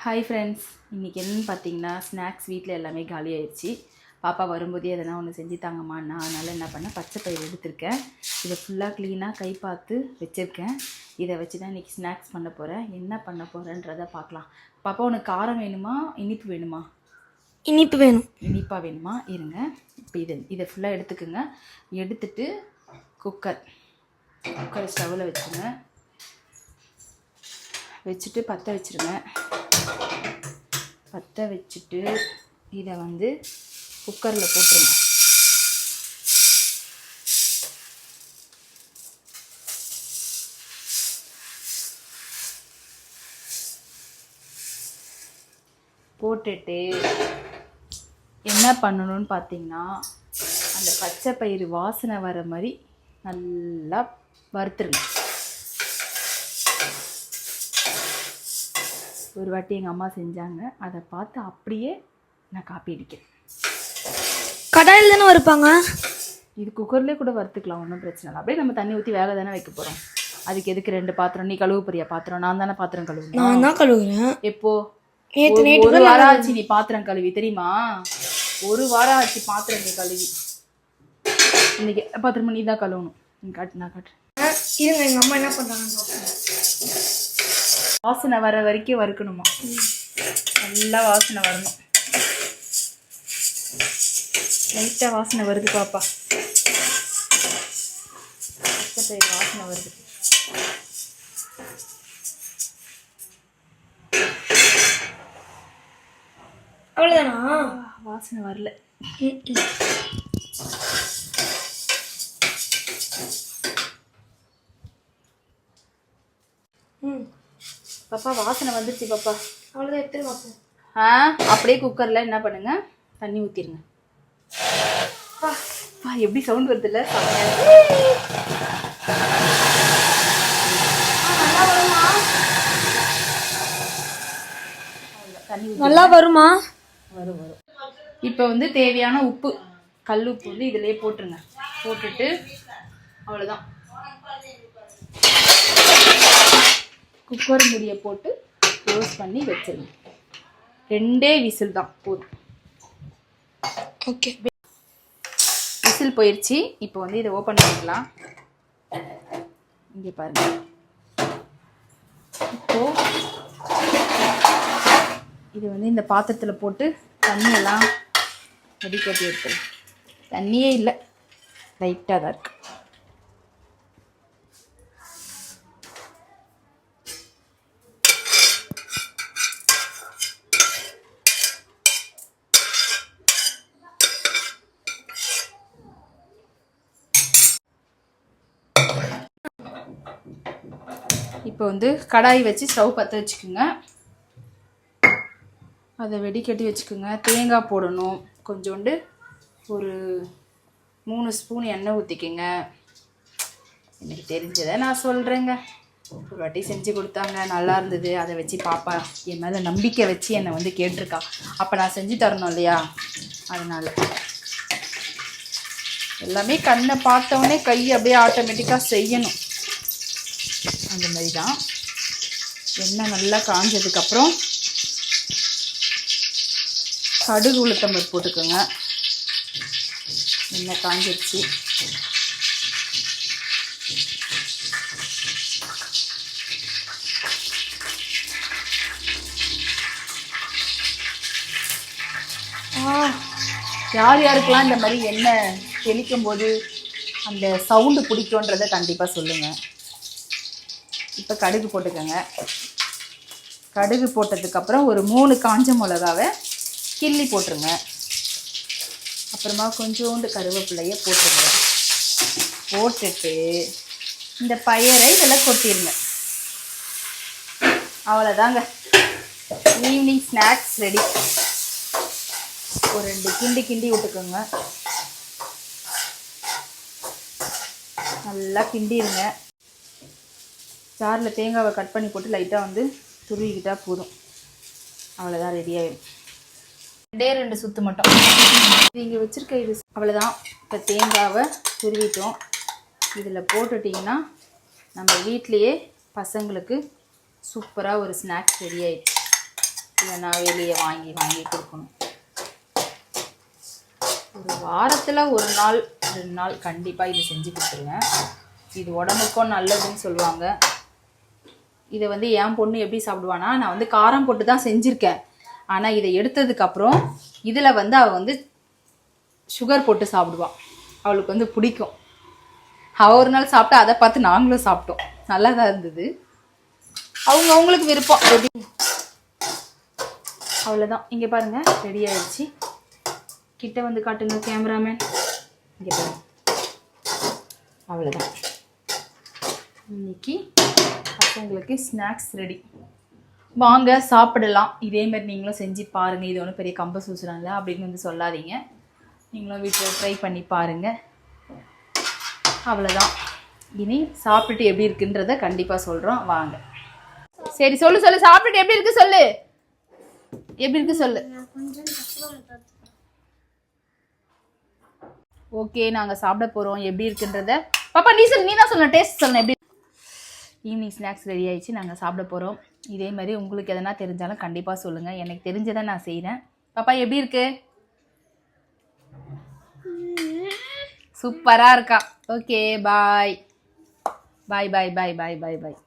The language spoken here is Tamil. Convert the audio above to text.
ஹாய் ஃப்ரெண்ட்ஸ், இன்றைக்கி என்னென்னு பார்த்தீங்கன்னா ஸ்நாக்ஸ் வீட்டில் எல்லாமே காலி ஆயிடுச்சு. பாப்பா வரும்போதே எதனா ஒன்று செஞ்சு தாங்கம்மாண்ணா. அதனால் என்ன பண்ணேன், பச்சை பயிர் எடுத்திருக்கேன். இதை ஃபுல்லாக க்ளீனாக கை பார்த்து வச்சுருக்கேன். இதை வச்சு தான் இன்றைக்கி ஸ்நாக்ஸ் பண்ண போகிறேன். என்ன பண்ண போகிறேன்றதை பார்க்கலாம். பாப்பா உனக்கு காரம் வேணுமா இனிப்பு வேணுமா? இனிப்பு வேணும். இனிப்பாக வேணுமா? இருங்க. இப்போ இதை ஃபுல்லாக எடுத்துக்குங்க. எடுத்துட்டு குக்கரை ஸ்டவ்வில் வச்சுருங்க. வச்சுட்டு பற்ற வச்சுருங்க. பற்ற வச்சுட்டு இதை வந்து குக்கரில் போட்டுருங்க. போட்டுட்டு என்ன பண்ணணும்னு பார்த்தீங்கன்னா, அந்த பச்சை பயிறு வாசனை வர மாதிரி நல்லா வறுத்துருங்க. ஒரு வாட்டி எங்கள் அம்மா செஞ்சாங்க, அதை பார்த்து அப்படியே நான் காப்பி அடிக்கிறேன். கடாயில் தானே வறுப்பாங்க? இது குக்கர்லேயே கூட வறுத்துக்கலாம், ஒன்றும் பிரச்சனை இல்லை. அப்படியே நம்ம தண்ணி ஊற்றி வேக தானே வைக்க போகிறோம். அதுக்கு எதுக்கு 2 பாத்திரம்? நீ கழுவு போறியா பாத்திரம்? நான் தானே பாத்திரம் கழுவுறேன். நான் தான் கழுவுறேன். எப்போ? நேற்று ஒரு வாரம் ஆச்சு நீ பாத்திரம் கழுவி, தெரியுமா? ஒரு வாரம் ஆச்சு பாத்திரம் நீ கழுவி. இன்னைக்கு பாத்திரமா நீ தான் கழுவணும். நீ காட்டு, நான் காட்டுறேன். இருங்க, எங்கள் அம்மா என்ன பண்ணுறாங்க. வாசனை வர வரைக்கும் வறுக்கணுமா? நல்லா வாசனை வரணும். லைட்டாக வாசனை வருது பாப்பா. பச்சை வாசனை வருது. அவ்வளோதானா? வாசனை வரல. பாப்பா வாசனை வந்துருச்சு பாப்பா. அவ்வளோதான், எடுத்துட்டு வாப்பா. அப்படியே குக்கரில் என்ன பண்ணுங்க, தண்ணி ஊற்றிடுங்க. எப்படி சவுண்ட் வருது இல்லை? தண்ணி நல்லா வருமா? வரும். இப்போ வந்து தேவையான உப்பு, கல் உப்பு வந்து இதிலே போட்டுருங்க. போட்டுட்டு அவ்வளோதான், குக்கர் மூடியை போட்டு க்ளோஸ் பண்ணி வச்சிருங்க. 2 விசில் தான் போதும். ஓகே, விசில் போயிடுச்சு. இப்போ வந்து இதை ஓப்பன் பண்ணிக்கலாம். இங்கே பாருங்க. இப்போ இது வந்து இந்த பாத்திரத்தில் போட்டு தண்ணியெல்லாம் வடிகட்டி எடுத்துருங்க. தண்ணியே இல்லை, லைட்டாக தான் இருக்கு. இப்போ வந்து கடாய் வச்சு ஸ்டவ் பற்ற வச்சுக்கோங்க. அதை வெடிக்கட்டி வச்சுக்கோங்க. தேங்காய் போடணும். கொஞ்சோண்டு ஒரு 3 ஸ்பூன் எண்ணெய் ஊற்றிக்கோங்க. எனக்கு தெரிஞ்சதை நான் சொல்கிறேங்க. ஒரு வாட்டி செஞ்சு கொடுத்தாங்க, நல்லா இருந்தது. அதை வச்சு பாப்பா என் மேலே நம்பிக்கை வச்சு என்னை வந்து கேட்டிருக்கா. அப்போ நான் செஞ்சு தரணும் இல்லையா? அதனால் எல்லாமே கண்ணை பார்த்தவொடனே கை அப்படியே ஆட்டோமேட்டிக்காக செய்யணும். அந்த மாதிரி தான். எண்ணெய் நல்லா காஞ்சதுக்கப்புறம் கடுகு உளுத்தம்பருப்பு போட்டுக்கோங்க. எண்ணெய் காஞ்சிடுச்சு. யார் யாருக்கெல்லாம் இந்த மாதிரி எண்ணெய் தெளிக்கும் போது அந்த சவுண்டு பிடிக்குன்றதை கண்டிப்பாக சொல்லுங்கள். இப்போ கடுகு போட்டுக்கோங்க. கடுகு போட்டதுக்கப்புறம் ஒரு 3 காஞ்ச மிளகாவை கிள்ளி போட்டுருங்க. அப்புறமா கொஞ்சோண்டு கருவேப்பிலையை போட்டுருங்க. போட்டுட்டு இந்த பயரை இதெல்லாம் கொட்டிடுங்க. அவ்வளோதாங்க, ஈவினிங் ஸ்நாக்ஸ் ரெடி. ஒரு 2 கிண்டி விட்டுக்கோங்க. நல்லா கிண்டிடுங்க. ஜாரில் தேங்காவை கட் பண்ணி போட்டு லைட்டாக வந்து துருவிக்கிட்டால் போதும். அவ்வளோதான், ரெடி ஆகிடும். 2 சுற்று மட்டும் நீங்கள் வச்சுருக்க இது. அவ்வளோதான். இப்போ தேங்காவை துருவிட்டோம். இதில் போட்டுட்டிங்கன்னா நம்ம வீட்லேயே பசங்களுக்கு சூப்பராக ஒரு ஸ்நாக்ஸ் ரெடி ஆகிடுச்சு. இல்லைன்னா வெளியே வாங்கி வாங்கி கொடுக்கணும். ஒரு வாரத்தில் 1 நாள் 2 நாள் கண்டிப்பாக இது செஞ்சு கொடுத்துருங்க. இது உடம்புக்கும் நல்லதுன்னு சொல்லுவாங்க. இதை வந்து என் பொண்ணு எப்படி சாப்பிடுவானா, நான் வந்து காரம் போட்டு தான் செஞ்சுருக்கேன். ஆனால் இதை எடுத்ததுக்கப்புறம் இதில் வந்து அவள் வந்து சுகர் போட்டு சாப்பிடுவாள். அவளுக்கு வந்து பிடிக்கும். அவள் ஒரு நாள் சாப்பிட்டா அதை பார்த்து நாங்களும் சாப்பிட்டோம். நல்லா தான் இருந்தது. அவங்களுக்கு விருப்பம் எப்படி. அவ்வளோதான். இங்கே பாருங்கள், ரெடி ஆயிடுச்சு. கிட்ட வந்து காட்டுங்க கேமராமேன். இங்கே பாருங்க, அவ்வளோதான். இன்னைக்கு பசங்களுக்கு ஸ்நாக்ஸ் ரெடி. வாங்க சாப்பிடலாம். இதேமாதிரி நீங்களும் செஞ்சு பாருங்கள். இது ஒன்றும் பெரிய கம்ப சூசுறாங்க அப்படின்னு வந்து சொல்லாதீங்க. நீங்களும் வீட்டில் ட்ரை பண்ணி பாருங்கள். அவ்வளோதான். இனி சாப்பிட்டுட்டு எப்படி இருக்குன்றத கண்டிப்பாக சொல்கிறோம். வாங்க. சரி சொல்லு சாப்பிட்டுட்டு எப்படி இருக்கு சொல்லு. எப்படி இருக்கு சொல்லு. ஓகே, நாங்கள் சாப்பிட போகிறோம். எப்படி இருக்குன்றத பாப்பா நீ தான் சொல்லணும். டேஸ்ட் சொல்லணும். எப்படி ஈவினிங் ஸ்நாக்ஸ் ரெடி ஆயிடுச்சு. நாங்கள் சாப்பிட போகிறோம். இதே மாதிரி உங்களுக்கு எதனா தெரிஞ்சாலும் கண்டிப்பாக சொல்லுங்கள். எனக்கு தெரிஞ்சதை நான் செய்கிறேன். பாப்பா எப்படி இருக்கு? சூப்பராக இருக்கா. ஓகே, பாய் பாய் பாய் பாய் பாய் பாய் பாய்.